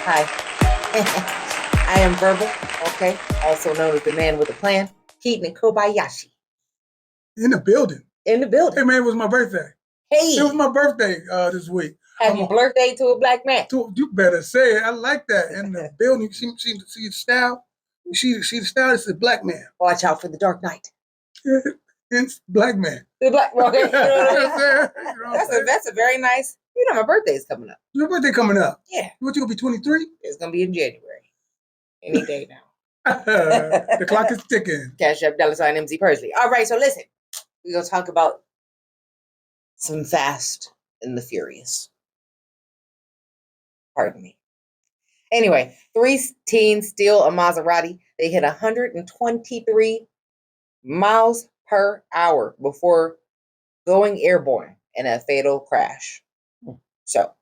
Hi. I am Verbal, okay, also known as the man with a plan, Keaton and Kobayashi. In the building. In the Hey building. man, it was my birthday. Hey, It was my birthday this week. happy birthday to a black man. You better say it. I like that. In the building, you see the style? You see the style? It's a black man. Watch out for the Dark Knight. It's black man. The black, okay. You know what I'm saying? You know what I'm saying? That's a very nice. You know, my birthday is coming up. Your birthday coming up. Yeah, What, you gonna be 23? it's gonna be in January. Any day now. The clock is ticking. Cash App $ MZ Persley. All right, so listen, we're gonna talk about some Fast and the Furious. Pardon me. Anyway, 3 teens steal a Maserati. They hit 123 miles per hour before going airborne in a fatal crash. So,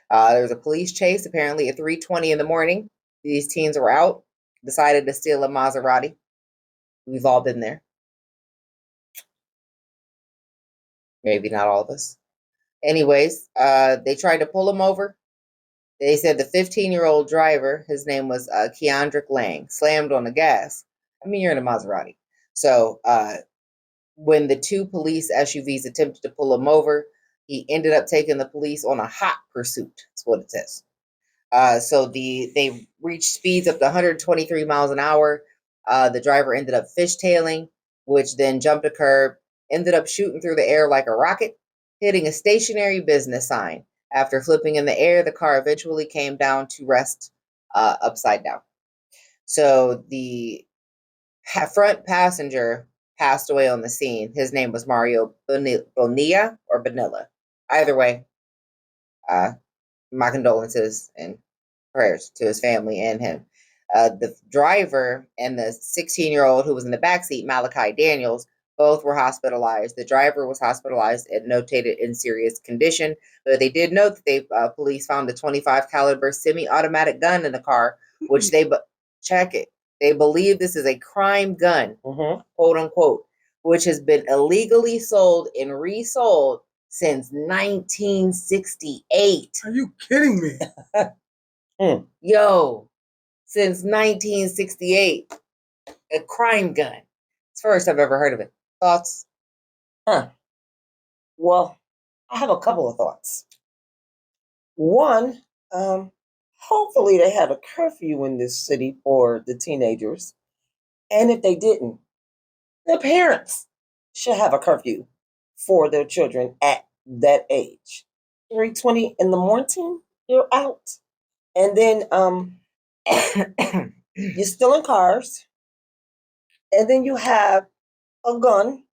there was a police chase apparently at 3:20 in the morning. These teens were out, decided to steal a Maserati. We've all been there. Maybe not all of us. Anyways, they tried to pull him over. They said the 15-year-old driver, his name was Keandrick Lang, slammed on the gas. I mean, you're in a Maserati. So when the 2 police SUVs attempted to pull him over, he ended up taking the police on a hot pursuit. That's what it says. So they reached speeds up to 123 miles an hour. The driver ended up fishtailing, which then jumped a curb, ended up shooting through the air like a rocket, hitting a stationary business sign. After flipping in the air, the car eventually came down to rest upside down. So the front passenger passed away on the scene. His name was Mario Bonilla or Bonilla. Either way, my condolences and prayers to his family and him. The driver and the 16-year-old who was in the backseat, Malachi Daniels, both were hospitalized. The driver was hospitalized and notated in serious condition, but they did note that police found a 25 caliber semi-automatic gun in the car, which check it. They believe this is a crime gun, quote unquote, which has been illegally sold and resold since 1968. Are you kidding me? Yo, since 1968, a crime gun. It's the first I've ever heard of it. Thoughts? Well, I have a couple of thoughts. One, hopefully they had a curfew in this city for the teenagers. And if they didn't, their parents should have a curfew for their children at that age. 3:20 in the morning, you're out. And then you're still in cars. And then you have a gun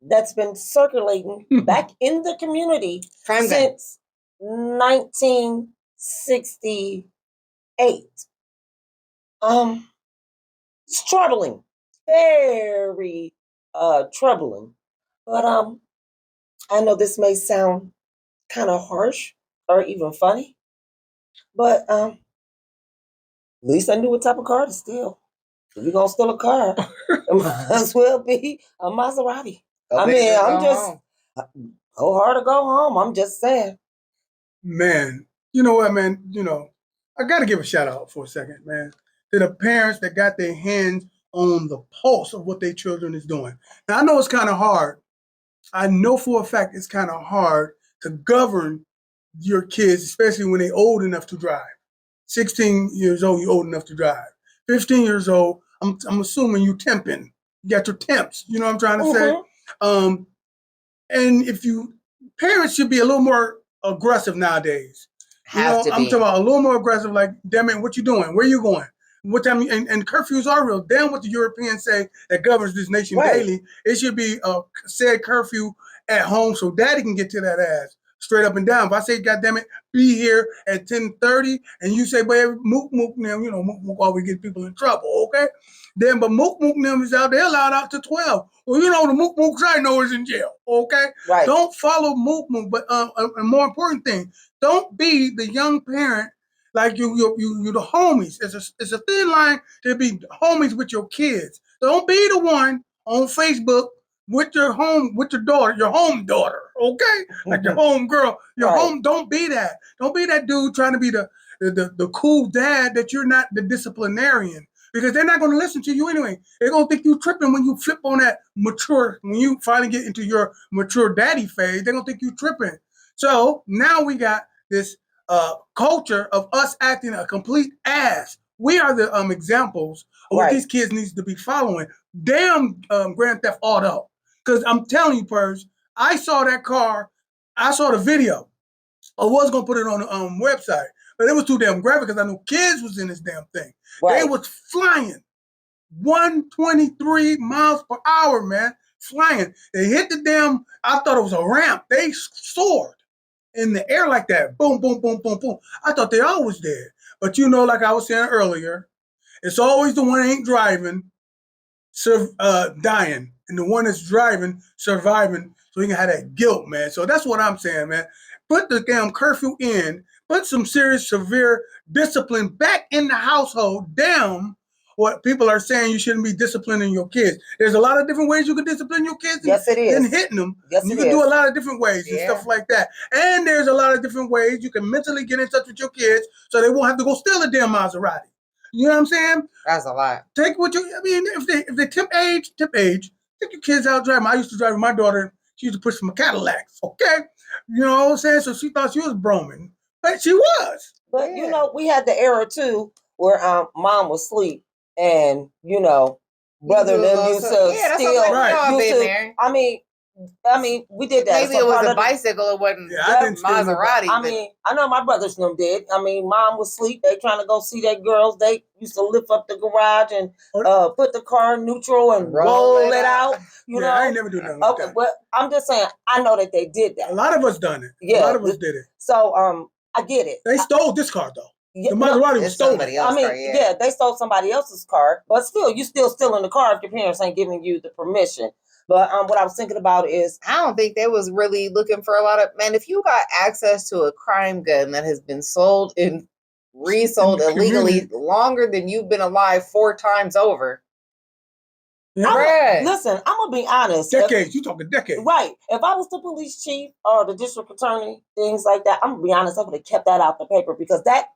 that's been circulating back in the community Crime since 1968. It's troubling, very troubling. But I know this may sound kind of harsh or even funny, but at least I knew what type of car to steal. If you're gonna steal a car, it might as well be a Maserati. I'm just go hard or go home. I'm just saying. Man, you know what, man? You know, I got to give a shout out for a second, man, to the parents that got their hands on the pulse of what their children is doing. Now, I know it's kind of hard. I know for a fact it's kind of hard to govern your kids, especially when they're old enough to drive. 16 years old, you're old enough to drive. 15 years old, I'm assuming you temping. You got your temps. You know what I'm trying to say? And if parents should be a little more aggressive nowadays. I'm talking about a little more aggressive, like, damn it, what you doing? Where you going? What time? And curfews are real. Damn what the Europeans say that governs this nation daily. It should be a said curfew at home so daddy can get to that ass straight up and down. If I say, God damn it, be here at 10:30, and you say, boy, mook them, mook always get people in trouble, okay? Then, but mook them is out there allowed out to 12. Well, the mook I know is in jail, okay? Right. Don't follow mook, but a more important thing, don't be the young parent like you the homies. It's a thin line to be homies with your kids. Don't be the one on Facebook with your home daughter, okay? Like your home girl, your home. Don't be that. Don't be that dude trying to be the the cool dad that you're not the disciplinarian because they're not going to listen to you anyway. They're going to think you tripping when you flip on that mature, when you finally get into your mature daddy phase, they're going to think you tripping. So now we got this culture of us acting a complete ass. We are the examples of what these kids needs to be following. Damn Grand Theft Auto. Because I'm telling you, Purge, I saw that car. I saw the video. I was going to put it on the website, but it was too damn graphic because I knew kids was in this damn thing. They was flying 123 miles per hour, man, flying. They hit the damn, I thought it was a ramp. They soared in the air like that. Boom, boom, boom, boom, boom. I thought they always did. But you know, like I was saying earlier, it's always the one that ain't driving dying, and the one that's driving surviving, so he can have that guilt, man. So that's what I'm saying, man. Put the damn curfew in. Put some serious, severe discipline back in the household. Damn, what people are saying you shouldn't be disciplining your kids. There's a lot of different ways you can discipline your kids. Yes, it is. Than hitting them. Yes, you can do a lot of different ways and stuff like that. And there's a lot of different ways you can mentally get in touch with your kids so they won't have to go steal a damn Maserati. You know what I'm saying? That's a lot. Take what you. I mean, if they tip age. Take your kids out driving. I used to drive with my daughter. She used to push some Cadillacs. Okay, you know what I'm saying? So she thought she was broming, but she was. But you know, we had the era too where mom was asleep, and you know, brother and them used to steal. I mean, we did that. Maybe it was a bicycle. It wasn't Maserati. I know my brothers and them did. I mean, mom was asleep. They trying to go see their girls. They used to lift up the garage and put the car in neutral and roll it out. You know, I ain't never do nothing like that. But I'm just saying, I know that they did that. A lot of us done it. Yeah, a lot of us did it. So I get it. They stole this car though. The Maserati was stolen. They stole somebody else's car, but still, you still stealing the car if your parents ain't giving you the permission. But what I was thinking about is, I don't think they was really looking for a lot of, man, if you got access to a crime gun that has been sold and resold illegally longer than you've been alive 4 times over. Listen, I'm going to be honest. Decades. You talking decades. Right. If I was the police chief or the district attorney, things like that, I'm going to be honest, I would have kept that out the paper because that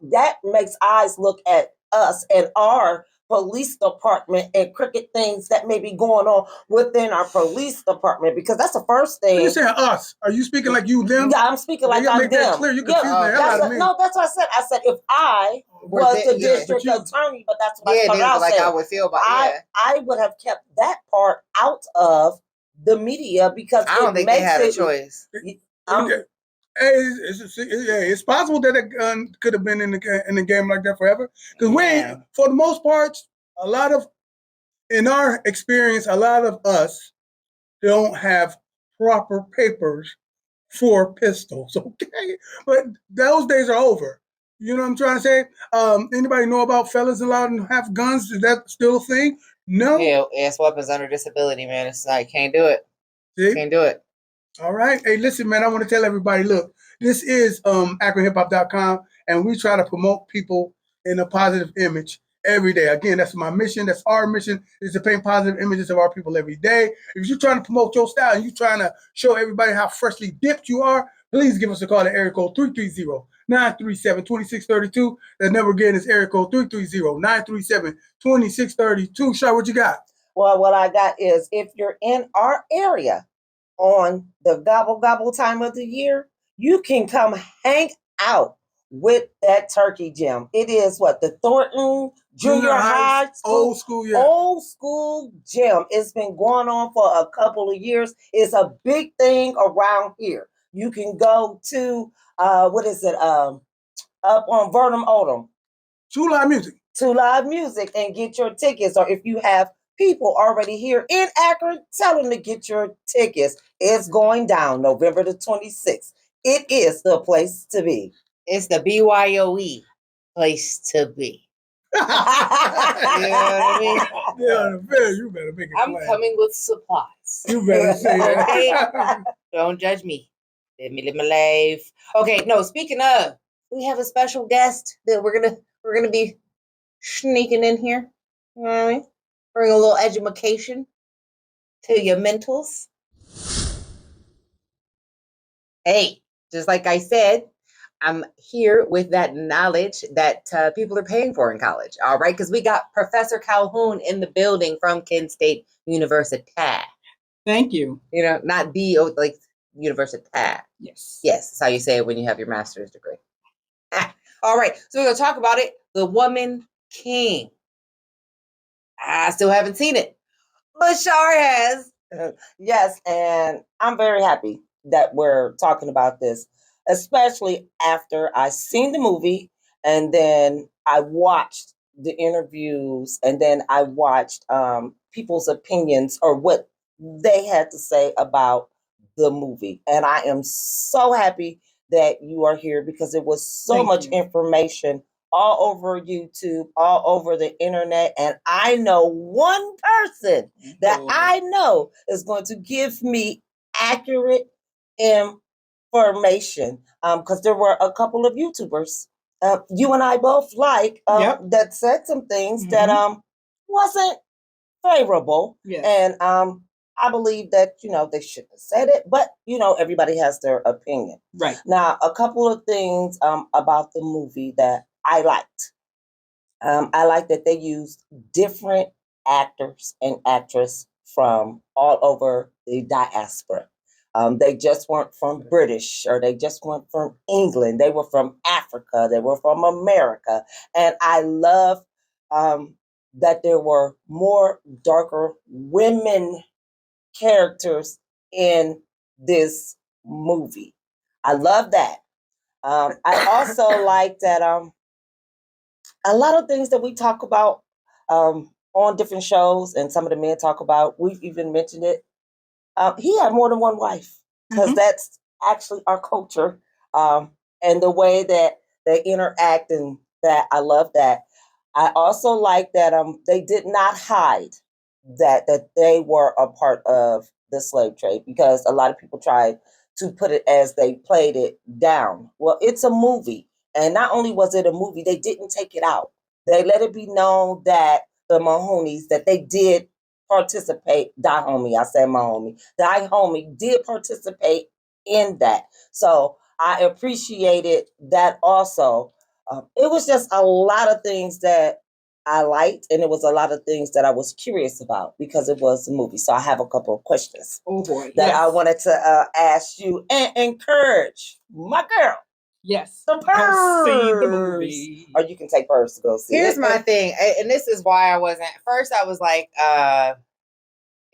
makes eyes look at us and our police department and crooked things that may be going on within our police department because that's the first thing. You're saying us. Are you speaking like you them? Yeah, I'm speaking like I'm make them. That clear. You confuse the hell out of me. No, that's what I said. I said if I was the district attorney, but that's what I started out saying. I would feel about I would have kept that part out of the media because I don't think they had a choice. It's possible that a gun could have been in the game like that forever. Because for the most part, in our experience, a lot of us don't have proper papers for pistols. Okay, but those days are over. You know what I'm trying to say? Anybody know about fellas allowed to have guns? Is that still a thing? No. Yeah, it's weapons under disability, man. It's like can't do it. See? Can't do it. All right. Hey, listen, man, I want to tell everybody, look, this is AkronHipHop.com, and we try to promote people in a positive image every day. Again, that's my mission. That's our mission, is to paint positive images of our people every day. If you're trying to promote your style and you're trying to show everybody how freshly dipped you are, please give us a call at area code 330-937-2632. That number again is area code 330-937-2632. Shaw, what you got? Well, what I got is if you're in our area on the gobble time of the year, you can come hang out with that turkey gym. It is the Thornton Junior High School, old school gym. It's been going on for a couple of years. It's a big thing around here. You can go to up on Vernon Odom. Two Live Music and get your tickets. Or if you have people already here in Akron, tell them to get your tickets. It's going down November the 26th. It is the place to be. It's the BYOE place to be. You know what I mean? Yeah, you better make it. I'm coming with supplies. You better say that. Okay? Don't judge me. Let me live my life. Okay, no, speaking of, we have a special guest that we're gonna be sneaking in here. You know what I mean? Bring a little education to your mentals. Hey, just like I said, I'm here with that knowledge that people are paying for in college. All right, because we got Professor Calhoun in the building from Kent State University. Thank you. You know, not the like University. Yes. Yes, that's how you say it when you have your master's degree. All right, so we're gonna talk about it. The Woman King. I still haven't seen it. Bashar has. Yes, and I'm very happy that we're talking about this, especially after I seen the movie and then I watched the interviews and then I watched people's opinions or what they had to say about the movie. And I am so happy that you are here because it was so Thank much you. information all over YouTube, all over the internet. And I know one person that I know is going to give me accurate information. Because there were a couple of YouTubers you and I both like Yep. that said some things that wasn't favorable. Yes. And I believe that, they shouldn't have said it, but everybody has their opinion. Right. Now, a couple of things about the movie that I liked. I like that they used different actors and actresses from all over the diaspora. They just weren't from British or they just weren't from England. They were from Africa. They were from America. And I love that there were more darker women characters in this movie. I love that. I also like that a lot of things that we talk about on different shows and some of the men talk about, we've even mentioned it. He had more than one wife because that's actually our culture and the way that they interact, and that I love that. I also like that they did not hide that they were a part of the slave trade, because a lot of people tried to put it as they played it down. Well, it's a movie. And not only was it a movie, they didn't take it out. They let it be known that the Mahomies, that they did participate. Dahomey, I said Mahomie. Dahomey did participate in that. So I appreciated that also. It was just a lot of things that I liked, and it was a lot of things that I was curious about because it was a movie. So I have a couple of questions Oh boy. that Yes. I wanted to ask you and encourage my girl. Yes. The Go see the Purrs. movie. Or you can take Purrs to go see Here's it. my thing, and this is why I wasn't. First, I was like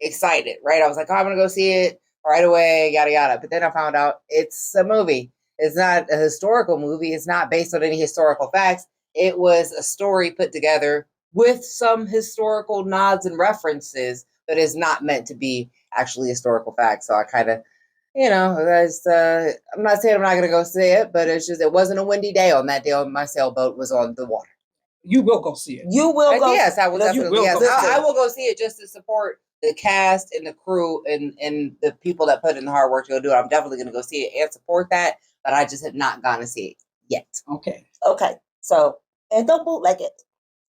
excited, right? I was like, oh, I'm gonna go see it right away, yada yada. But then I found out it's a movie. It's not a historical movie. It's not based on any historical facts. It was a story put together with some historical nods and references, but it's not meant to be actually historical facts. So I kind of, I'm not saying I'm not gonna go see it, but it's just it wasn't a windy day on that day. My sailboat was on the water. You will go see it. You will go. Yes, I will Listen, definitely. Yes, go see I it. will go see it just to support the cast and the crew and the people that put in the hard work to go do it. I'm definitely going to go see it and support that, but I just have not gone to see it yet. Okay. Okay. So, and don't bootleg it.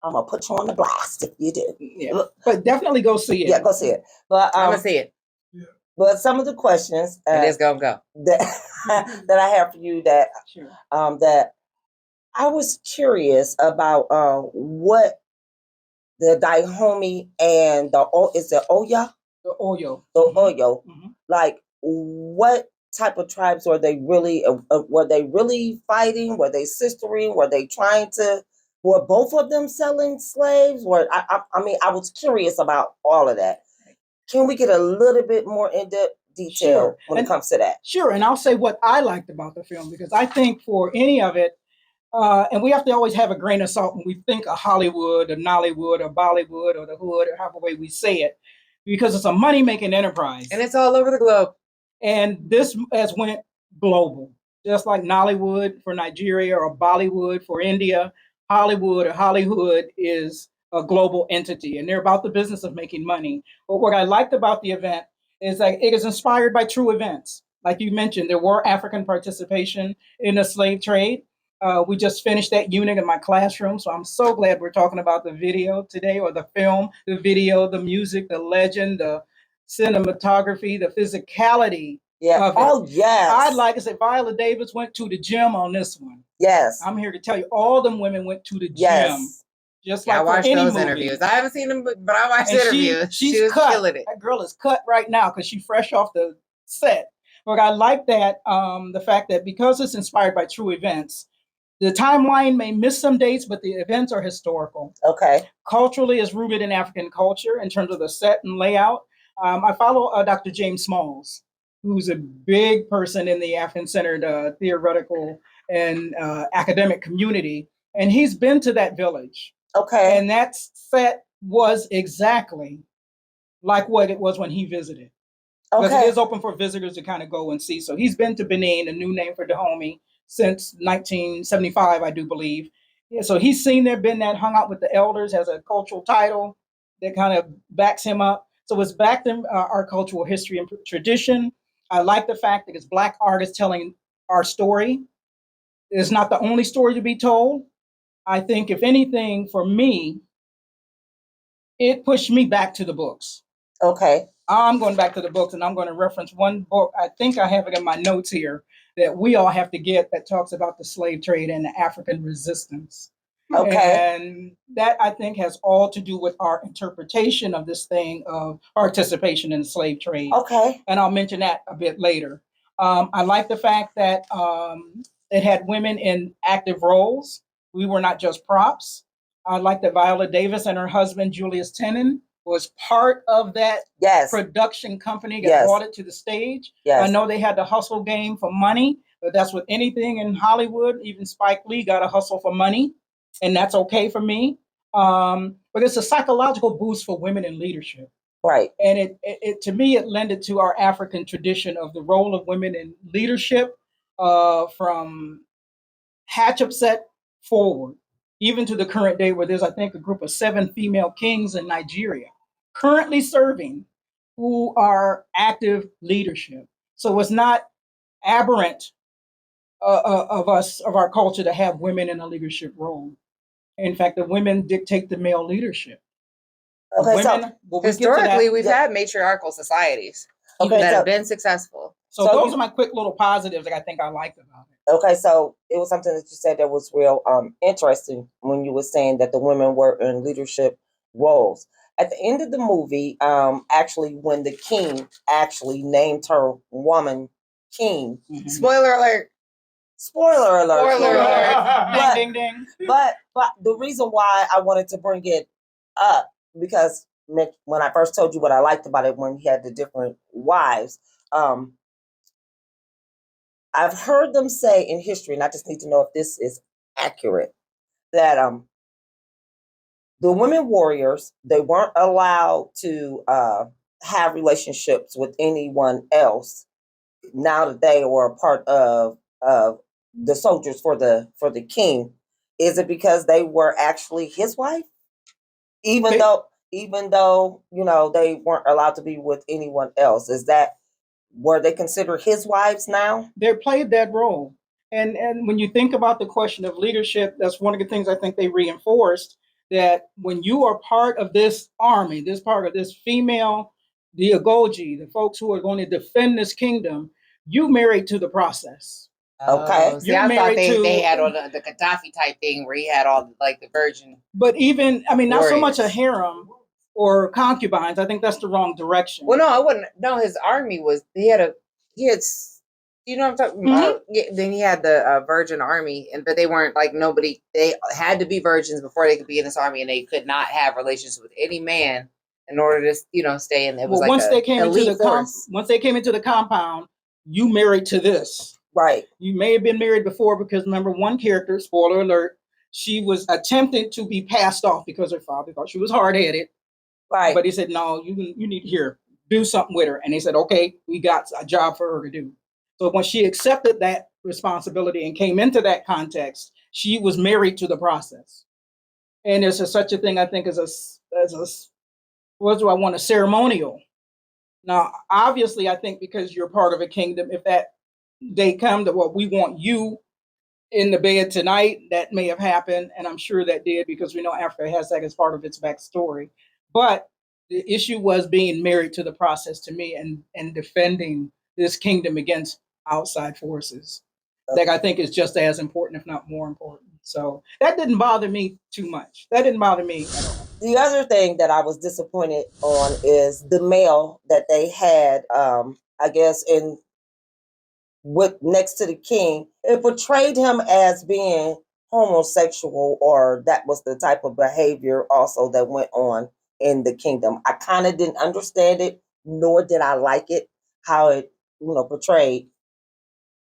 I'm gonna put you on the blast if you do. Yeah. But definitely go see it. Yeah, go see it. But I'm gonna see it. But some of the questions It is gonna go. that I have for you that Sure. that I was curious about what the Dahomey and is it Oya? The Oyo. The Oyo. Mhm. Like, what type of tribes were they really? Were they really fighting? Were they sistering? Were they trying to? Were both of them selling slaves? I mean, I was curious about all of that. Can we get a little bit more in depth detail Sure. when it comes to that? Sure. And I'll say what I liked about the film, because I think for any of it, and we have to always have a grain of salt when we think of Hollywood or Nollywood or Bollywood or the hood or however way we say it, because it's a money-making enterprise. And it's all over the globe. And this has went global, just like Nollywood for Nigeria or Bollywood for India. Hollywood or Hollywood is a global entity, and they're about the business of making money. But what I liked about the event is that it is inspired by true events. Like you mentioned, there were African participation in the slave trade. We just finished that unit in my classroom, so I'm so glad we're talking about the video today, or the film, the video, the music, the legend, the cinematography, the physicality Yeah. of it. Oh, yes. I'd like to say Viola Davis went to the gym on this one. Yes. I'm here to tell you, all them women went to the gym. Yes. Just Yeah, I like for watched any those movie. interviews. I haven't seen them, but I watched And interviews. she's She was cut. killing it. That girl is cut right now because she's fresh off the set. But I like that the fact that because it's inspired by true events, the timeline may miss some dates, but the events are historical. Okay. Culturally, is rooted in African culture in terms of the set and layout. I follow Dr. James Smalls, who's a big person in the African-centered theoretical and academic community, and he's been to that village. Okay. And that set was exactly like what it was when he visited. Because it Okay. is open for visitors to kind of go and see. So he's been to Benin, a new name for Dahomey, since 1975, I do believe. Yeah, so he's seen there, been that, hung out with the elders, has a cultural title that kind of backs him up. So it's backed in our cultural history and tradition. I like the fact that it's Black artists telling our story. It's not the only story to be told. I think, if anything, for me, it pushed me back to the books. Okay. I'm going back to the books, and I'm going to reference one book. I think I have it in my notes here that we all have to get, that talks about the slave trade and the African resistance. Okay. And that, I think, has all to do with our interpretation of this thing of participation in the slave trade. Okay. And I'll mention that a bit later. I like the fact that it had women in active roles. We were not just props. I like that Viola Davis and her husband, Julius Tenen, was part of that Yes. production company that Yes. brought it to the stage. Yes. I know they had the hustle game for money, but that's with anything in Hollywood. Even Spike Lee got a hustle for money, and that's okay for me. But it's a psychological boost for women in leadership. Right. And it to me, it lended to our African tradition of the role of women in leadership from Hatshepsut forward, even to the current day, where there's, I think, a group of 7 female kings in Nigeria currently serving who are active leadership. So it's not aberrant of our culture to have women in a leadership role. In fact, the women dictate the male leadership. Okay. So Women, well, we get to Historically, that. we've Yeah. had matriarchal societies Okay, that so- have been successful. So so those you- are my quick little positives that I think I liked about it. Okay, so it was something that you said that was real interesting when you were saying that the women were in leadership roles. At the end of the movie, actually, when the king actually named her woman king, Mhm. Spoiler alert. spoiler alert, Spoiler alert. But- Ding, ding, ding. but the reason why I wanted to bring it up, because when I first told you what I liked about it, when he had the different wives, I've heard them say in history, and I just need to know if this is accurate, that the women warriors, they weren't allowed to have relationships with anyone else now that they were a part of the soldiers for the king. Is it because they were actually his wife? Even though you know they weren't allowed to be with anyone else. Is that, were they considered his wives now? They played that role. And when you think about the question of leadership, that's one of the things I think they reinforced, that when you are part of this army, this part of this female, the Agoji, the folks who are going to defend this kingdom, you married to the process. Okay. See, You're I thought married they to- had on the Gaddafi type thing where he had all like the virgin. But even, I mean, not so much a Warriors. harem or concubines. I think that's the wrong direction. Well, no, I wouldn't. No, his army was. He had. You know what I'm talking about? Yeah, then he had the virgin army, but they weren't like nobody. They had to be virgins before they could be in this army, and they could not have relations with any man in order to stay in. It was Well, like once they came into elite force. once they came into the compound, you married to this. Right. You may have been married before, because remember, one character, spoiler alert, she was attempting to be passed off because her father thought she was hard-headed. Right. But he said, no, you need to do something with her. And they said, okay, we got a job for her to do. So when she accepted that responsibility and came into that context, she was married to the process. And there's such a thing, I think, as a what do I want, a ceremonial. Now, obviously, I think because you're part of a kingdom, if that day come to what we want you in the bed tonight, that may have happened, and I'm sure that did, because we know Africa has that as part of its backstory. But the issue was being married to the process, to me, and defending this kingdom against outside forces. That I think is just as important, if not more important. So that didn't bother me too much. That didn't bother me at all. The other thing that I was disappointed on is the male that they had, I guess, in with next to the king. It portrayed him as being homosexual, or that was the type of behavior also that went on in the kingdom. I kind of didn't understand it, nor did I like it, how it, portrayed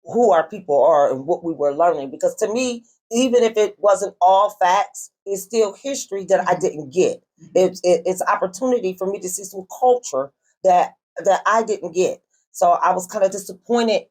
who our people are and what we were learning. Because to me, even if it wasn't all facts, it's still history that I didn't get. It's opportunity for me to see some culture that I didn't get. So I was kind of disappointed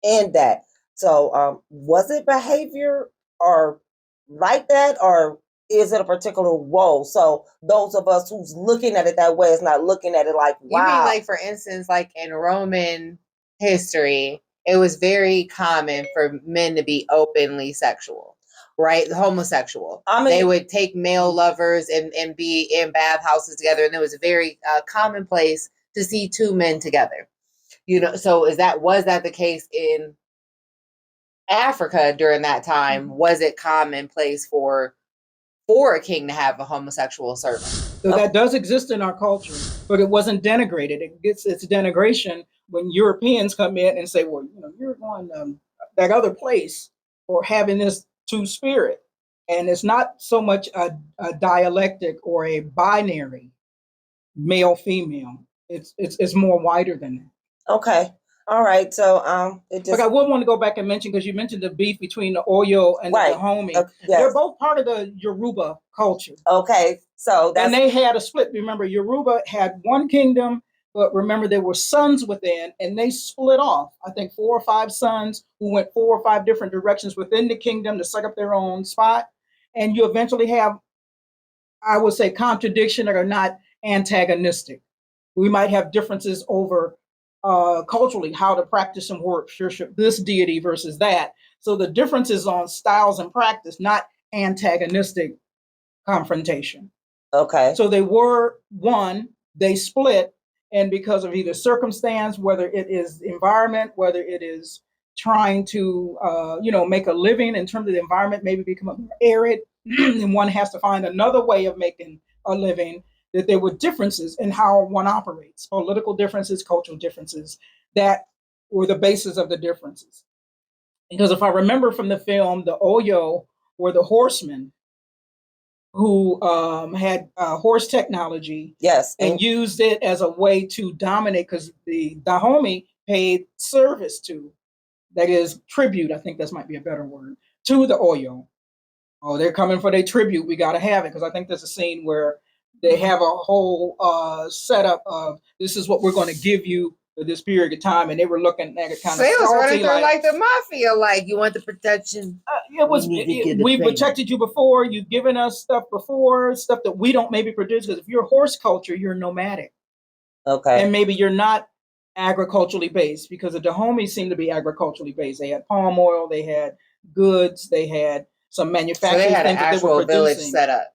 in that. So was it behavior or like that, or is it a particular role? So those of us who's looking at it that way is not looking at it like, wow. You mean like, for instance, like in Roman history, it was very common for men to be openly sexual, right? Homosexual. I mean, they would take male lovers and be in bathhouses together, and it was very commonplace to see two men together. So was that the case in Africa during that time? Was it commonplace for a king to have a homosexual servant? So that does exist in our culture, but it wasn't denigrated. It gets its denigration when Europeans come in and say, well, you're going that other place or having this two spirit. And it's not so much a dialectic or a binary male female. It's more wider than that. Okay. All right. So it just. But I would want to go back and mention, because you mentioned the beef between the Oyo and Right. the Dahomey. Yes. They're both part of the Yoruba culture. Okay. So and they had a split. Remember, Yoruba had one kingdom, but remember there were sons within, and they split off. I think 4 or 5 sons who went 4 or 5 different directions within the kingdom to set up their own spot. And you eventually have, I would say, contradiction that are not antagonistic. We might have differences over culturally how to practice and worship this deity versus that. So the differences on styles and practice, not antagonistic confrontation. Okay. So they were one, they split, and because of either circumstance, whether it is environment, whether it is trying to make a living in terms of the environment, maybe become arid, and one has to find another way of making a living, that there were differences in how one operates, political differences, cultural differences, that were the basis of the differences. Because if I remember from the film, the Oyo were the horsemen who had horse technology, yes, and used it as a way to dominate, because the Dahomey paid service to, that is tribute, I think that might be a better word, to the Oyo. Oh, they're coming for their tribute. We got to have it, because I think there's a scene where they have a whole setup of, this is what we're going to give you for this period of time, and they were looking at it kind of salty, like the mafia, like, you want the protection. We protected you before. You've given us stuff before, stuff that we don't maybe produce. Because if you're horse culture, you're nomadic. Okay. And maybe you're not agriculturally based, because the Dahomey seemed to be agriculturally based. They had palm oil, they had goods, they had some manufacturing. So they had an things actual that they were village producing. set up.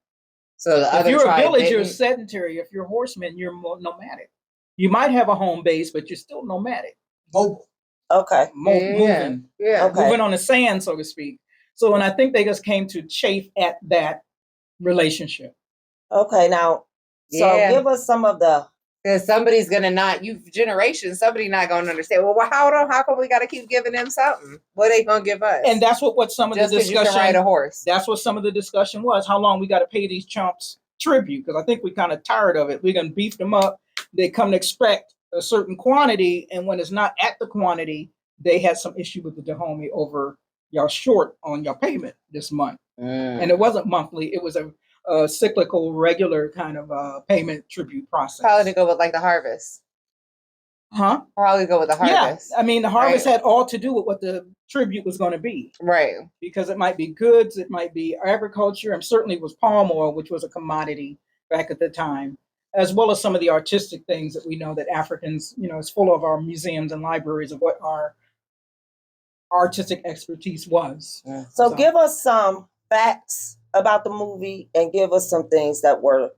So if you're a village, you're sedentary. If you're a horseman, you're more nomadic. You might have a home base, but you're still nomadic. Mobile. Okay. Moving. Yeah. Okay. Moving on the sand, so to speak. So, and I think they just came to chafe at that relationship. Okay. Now, so give us some of the. Because somebody's gonna somebody not gonna understand. Well, how come we got to keep giving them something? What are they gonna give us? And that's what some of just the discussion. You can ride a horse. That's what some of the discussion was. How long we got to pay these chumps tribute? Because I think we're kind of tired of it. We're gonna beef them up. They come to expect a certain quantity, and when it's not at the quantity, they had some issue with the Dahomey over y'all short on your payment this month. And it wasn't monthly; it was a cyclical, regular kind of payment tribute process. Probably to go with like the harvest. Huh? Probably go with the harvest. Yeah, I mean the harvest had all to do with what the tribute was going to be. Right. Because it might be goods, it might be agriculture, and certainly it was palm oil, which was a commodity back at the time, as well as some of the artistic things that we know that Africans, it's full of our museums and libraries of what our artistic expertise was. So give us some facts about the movie and give us some things that were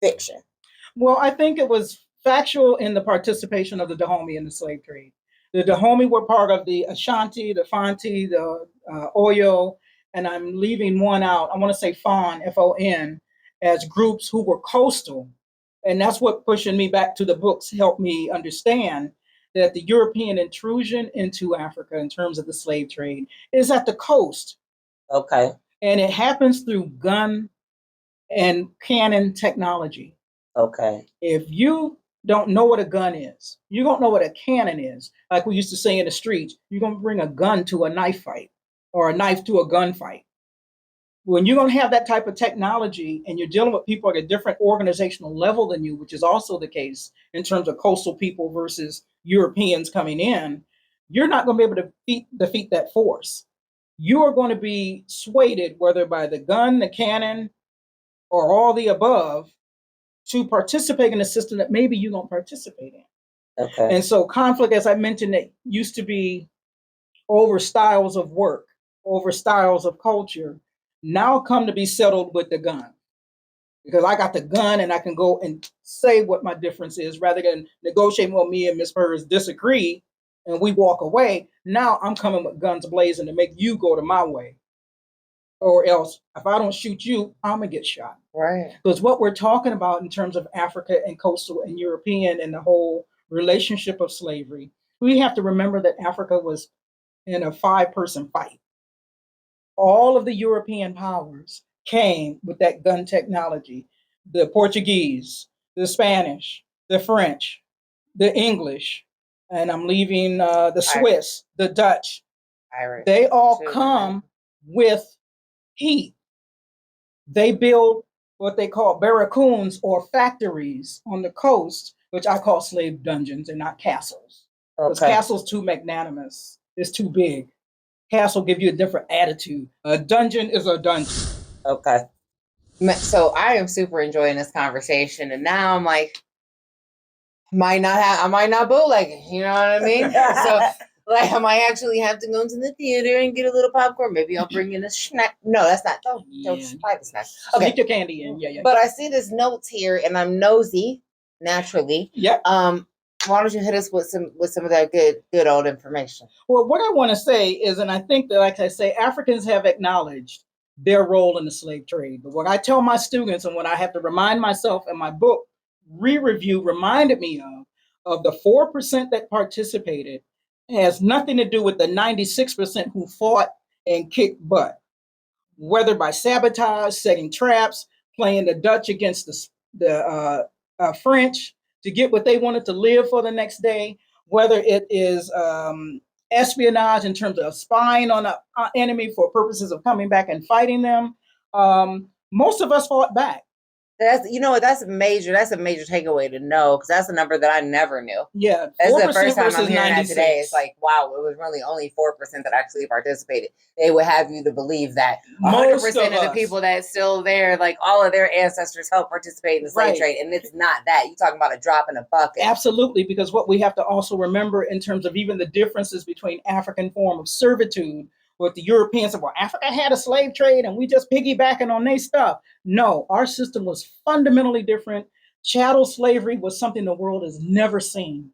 fiction. Well, I think it was factual in the participation of the Dahomey in the slave trade. The Dahomey were part of the Ashanti, the Fanti, the Oyo, and I'm leaving one out. I want to say Fon, Fon, as groups who were coastal. And that's what pushing me back to the books helped me understand that the European intrusion into Africa in terms of the slave trade is at the coast. Okay. And it happens through gun and cannon technology. Okay. If you don't know what a gun is, you don't know what a cannon is, like we used to say in the streets, you're going to bring a gun to a knife fight or a knife to a gunfight. When you're going to have that type of technology and you're dealing with people at a different organizational level than you, which is also the case in terms of coastal people versus Europeans coming in, you're not going to be able to defeat that force. You are going to be swayed, whether by the gun, the cannon, or all the above, to participate in a system that maybe you don't participate in. Okay. And so conflict, as I mentioned, it used to be over styles of work, over styles of culture, now come to be settled with the gun. Because I got the gun and I can go and say what my difference is rather than negotiating with me and Miss Purrs disagree and we walk away. Now I'm coming with guns blazing to make you go to my way. Or else, if I don't shoot you, I'm going to get shot. Right. Because what we're talking about in terms of Africa and coastal and European and the whole relationship of slavery, we have to remember that Africa was in a 5-person fight. All of the European powers came with that gun technology. The Portuguese, the Spanish, the French, the English, and I'm leaving the Swiss, the Dutch. Irish. They all come with heat. They build what they call barracoons or factories on the coast, which I call slave dungeons and not castles. Because castle's too magnanimous. It's too big. Castle give you a different attitude. A dungeon is a dungeon. Okay. So I am super enjoying this conversation, and now I'm like, I might not bootleg it. You know what I mean? So like, I might actually have to go into the theater and get a little popcorn. Maybe I'll bring in a snack. No, that's not. Don't buy the snack. Okay, get your candy in. Yeah. But I see this notes here, and I'm nosy naturally. Yep. Why don't you hit us with some of that good old information? Well, what I want to say is, and I think that, like I say, Africans have acknowledged their role in the slave trade. But what I tell my students, and what I have to remind myself in my book, re-review reminded me of the 4% that participated, has nothing to do with the 96% who fought and kicked butt, whether by sabotage, setting traps, playing the Dutch against the French to get what they wanted to live for the next day, whether it is espionage in terms of spying on an enemy for purposes of coming back and fighting them. Most of us fought back. That's a major takeaway to know, because that's a number that I never knew. Yeah, that's the first time I'm hearing 96. that today. It's like, wow, it was really only 4% that actually participated. They would have you to believe that 100% of the people that's still there, like all of their ancestors helped participate in the slave trade, and it's not that. You're talking about a drop in a bucket. Absolutely, because what we have to also remember in terms of even the differences between African form of servitude. What the Europeans said, well, Africa had a slave trade and we just piggybacking on their stuff. No, our system was fundamentally different. Chattel slavery was something the world has never seen.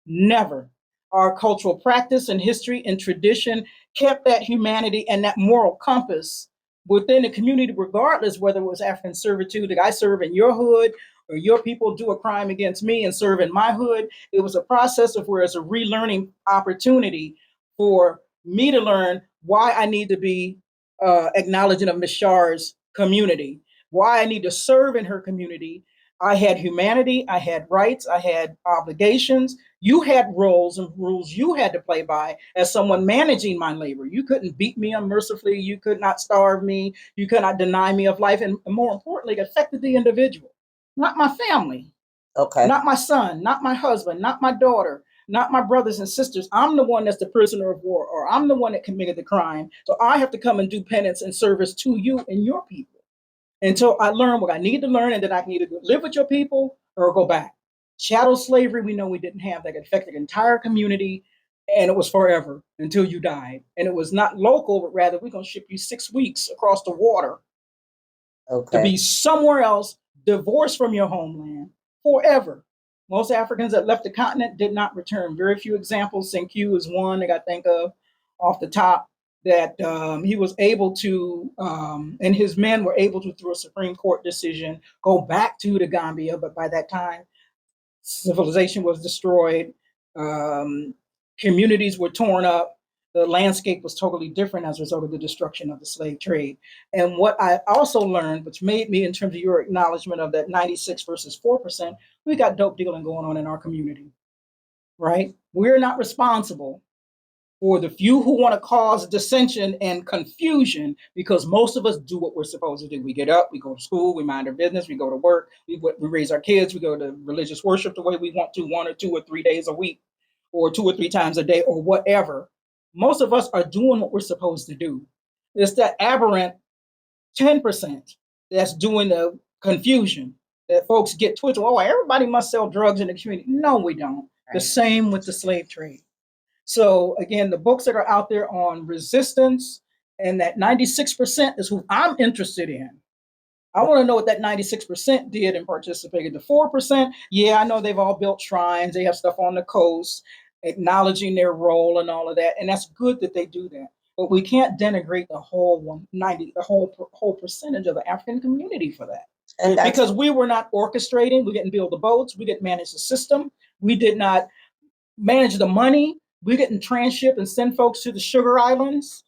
Never. Our cultural practice and history and tradition kept that humanity and that moral compass within the community, regardless whether it was African servitude, that I serve in your hood, or your people do a crime against me and serve in my hood. It was a process of where it's a relearning opportunity for me to learn why I need to be acknowledging of Ms. Shar's community, why I need to serve in her community. I had humanity, I had rights, I had obligations. You had roles and rules you had to play by as someone managing my labor. You couldn't beat me unmercifully. You could not starve me. You could not deny me of life. And more importantly, it affected the individual, not my family. Okay. Not my son, not my husband, not my daughter, not my brothers and sisters. I'm the one that's the prisoner of war, or I'm the one that committed the crime. So I have to come and do penance and service to you and your people until I learn what I need to learn, and then I can either live with your people or go back. Chattel slavery, we know we didn't have that. It affected the entire community, and it was forever until you died. And it was not local, but rather we're going to ship you 6 weeks across the water to be somewhere else, divorced from your homeland forever. Most Africans that left the continent did not return. Very few examples. St. Q is one that I think of off the top, that he was able to, and his men were able to, through a Supreme Court decision, go back to the Gambia. But by that time, civilization was destroyed. Um, Communities were torn up. The landscape was totally different as a result of the destruction of the slave trade. And what I also learned, which made me, in terms of your acknowledgement of that 96 versus 4%, we got dope dealing going on in our community, right? We're not responsible for the few who want to cause dissension and confusion, because most of us do what we're supposed to do. We get up, we go to school, we mind our business, we go to work, we raise our kids, we go to religious worship the way we want to, 1 or 2 or 3 days a week, or 2 or 3 times a day, or whatever. Most of us are doing what we're supposed to do. It's that aberrant 10% that's doing the confusion, that folks get twisted. Oh, everybody must sell drugs in the community. No, we don't. The same with the slave trade. So again, the books that are out there on resistance, and that 96% is who I'm interested in. I want to know what that 96% did and participated. The 4%, yeah, I know they've all built shrines. They have stuff on the coast, acknowledging their role and all of that. And that's good that they do that. But we can't denigrate the whole whole percentage of the African community for that. And that's Because we were not orchestrating, we didn't build the boats, we didn't manage the system, we did not manage the money, we didn't transship and send folks to the sugar islands.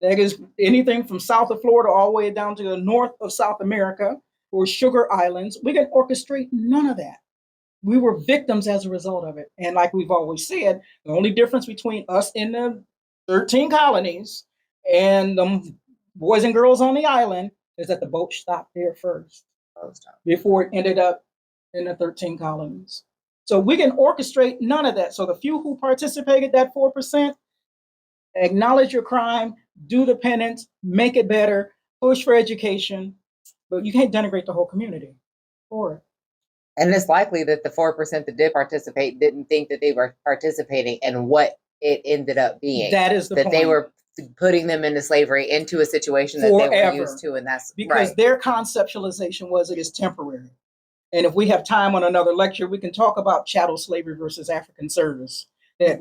That is anything from south of Florida all the way down to the north of South America, or sugar islands. We didn't orchestrate none of that. We were victims as a result of it. And like we've always said, the only difference between us in the 13 colonies and the boys and girls on the island is that the boat stopped there first before it ended up in the 13 colonies. So we can orchestrate none of that. So the few who participated, that 4%, acknowledge your crime, do the penance, make it better, push for education, but you can't denigrate the whole community for it. And it's likely that the 4% that did participate didn't think that they were participating in what it ended up being. That is the that point. They were putting them into slavery, into a situation that they were used to, and that's because right. Their conceptualization was it is temporary. And if we have time on another lecture, we can talk about chattel slavery versus African service. That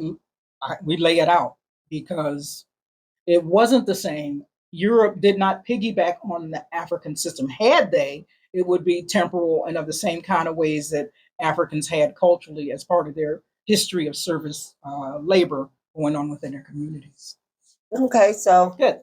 we lay it out, because it wasn't the same. Europe did not piggyback on the African system. Had they, it would be temporal and of the same kind of ways that Africans had culturally as part of their history of service labor going on within their communities. okay. So Good.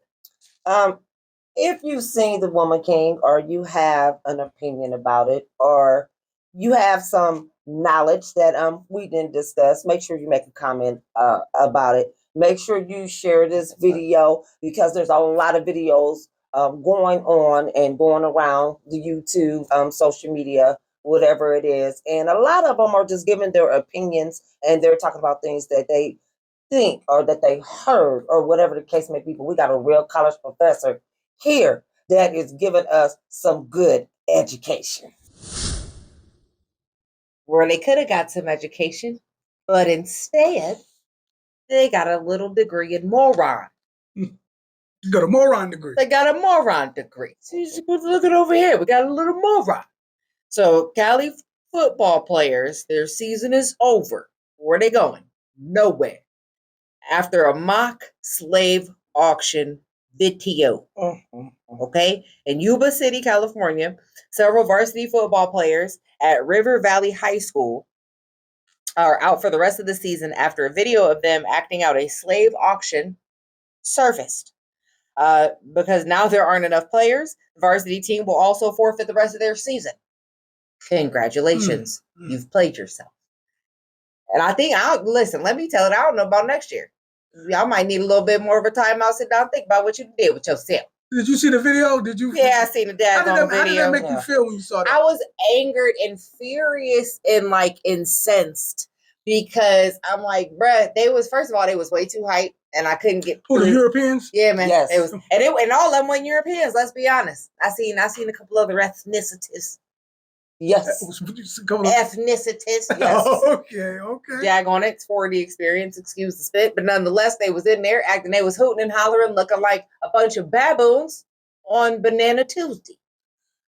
If you've seen The Woman King, or you have an opinion about it, or you have some knowledge that we didn't discuss, make sure you make a comment about it. Make sure you share this video, because there's a lot of videos going on and going around the YouTube, social media, whatever it is. And a lot of them are just giving their opinions, and they're talking about things that they think or that they heard, or whatever the case may be. But we got a real college professor here that is giving us some good education. Where they could have got some education, but instead they got a little degree in moron. You got a moron degree. They got a moron degree. So you just look at over here. We got a little moron. So Cali football players, their season is over. Where are they going? Nowhere. After a mock slave auction video. Okay? In Yuba City, California, several varsity football players at River Valley High School are out for the rest of the season after a video of them acting out a slave auction surfaced. Because now there aren't enough players, the varsity team will also forfeit the rest of their season. Congratulations. You've played yourself. And I think, listen, let me tell it, I don't know about next year. Y'all might need a little bit more of a timeout, sit down, think about what you did with yourself. Did you see the video? Did you? Yeah, I seen the daggone video. How did that make you feel when you saw that? I was angered and furious and like incensed, because I'm like, bruh, they was, first of all, they was way too hype, and I couldn't get. Who, the Europeans? Yeah, man. Yes. It was, and all of them weren't Europeans. Let's be honest. I seen a couple other ethnicities. Yes. Ethnicities. Yes. Okay. Jag on it for the experience. Excuse the spit, but nonetheless, they was in there acting. They was hooting and hollering, looking like a bunch of baboons on Banana Tuesday.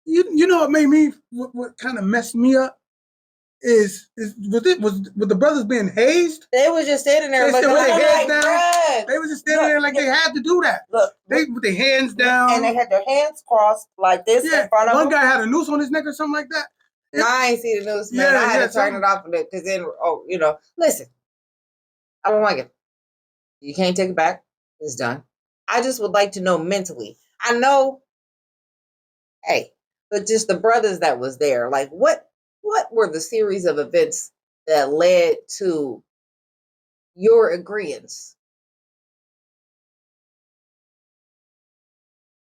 You know what made me, what kind of messed me up? was the brothers being hazed? They was just standing there They looking stood with at their him heads like, down. bruh. They was just standing there like they had to do that. Look, They with their hands down. and they had their hands crossed like this Yeah, in front of one them. guy had a noose on his neck or something like that. No, I ain't see the news, man. Yeah, I had yeah, to turn it off because then, listen, I don't like it. You can't take it back. It's done. I just would like to know mentally. I know, hey, but just the brothers that was there, like what were the series of events that led to your agreeance?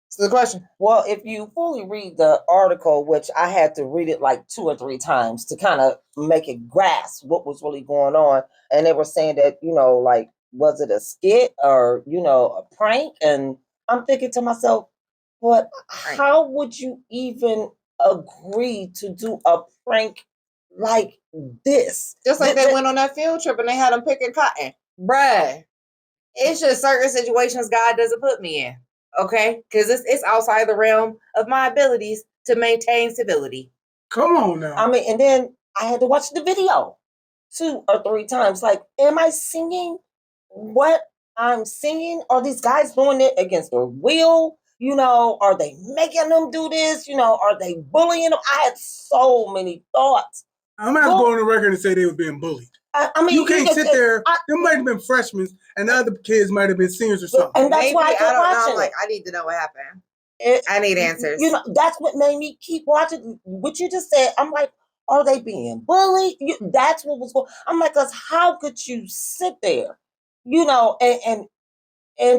So the question. Well, if you fully read the article, which I had to read it like 2 or 3 times to kind of make it grasp what was really going on, and they were saying that, like, was it a skit or, a prank? And I'm thinking to myself, but how would you even agree to do a prank like this? Just like they went on that field trip and they had them picking cotton. Bruh, it's just certain situations God doesn't put me in. Okay? Because it's outside the realm of my abilities to maintain civility. Come on now. I mean, and then I had to watch the video 2 or 3 times. Like, am I singing what I'm singing? Are these guys doing it against their will? Are they making them do this? Are they bullying them? I had so many thoughts. I'm gonna have to go on the record and say they were being bullied. I mean, you can't sit there. There might have been freshmen, and the other kids might have been seniors or something. And that's Maybe, why I kept watching. Know, I'm like, I need to know what happened. I need answers. That's what made me keep watching. What you just said, I'm like, are they being bullied? That's what was going. I'm like, cause how could you sit there, and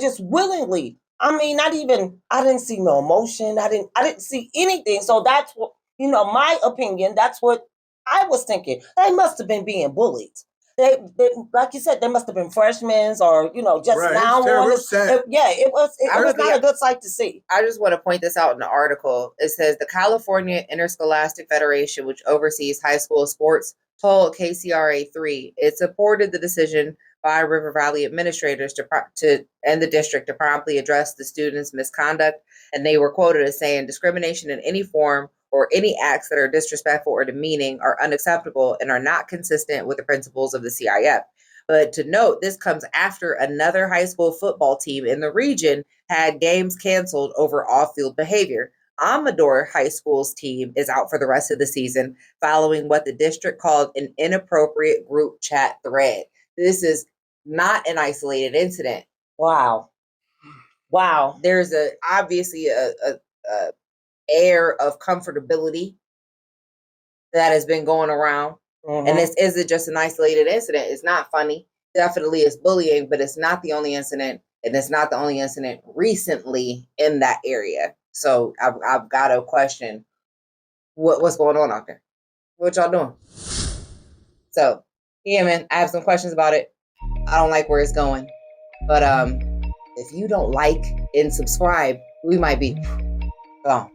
just willingly? I mean, not even. I didn't see no emotion. I didn't see anything. So that's what my opinion. That's what I was thinking. They must have been being bullied. They like you said, they must have been freshmen or just right. now on this. It was not a good sight to see. I just want to point this out in the article. It says the California Interscholastic Federation, which oversees high school sports, told KCRA3 it supported the decision by River Valley administrators to and the district to promptly address the students' misconduct, and they were quoted as saying discrimination in any form or any acts that are disrespectful or demeaning are unacceptable and are not consistent with the principles of the CIF. But to note, this comes after another high school football team in the region had games canceled over off-field behavior. Amador High School's team is out for the rest of the season following what the district called an inappropriate group chat thread. This is not an isolated incident. Wow. There's obviously a air of comfortability that has been going around. Mm-hmm. And this isn't just an isolated incident. It's not funny. Definitely it's bullying, but it's not the only incident. And it's not the only incident recently in that area. So I've got to question what's going on out there. What y'all doing? So, yeah, man, I have some questions about it. I don't like where it's going. But if you don't like and subscribe, we might be gone.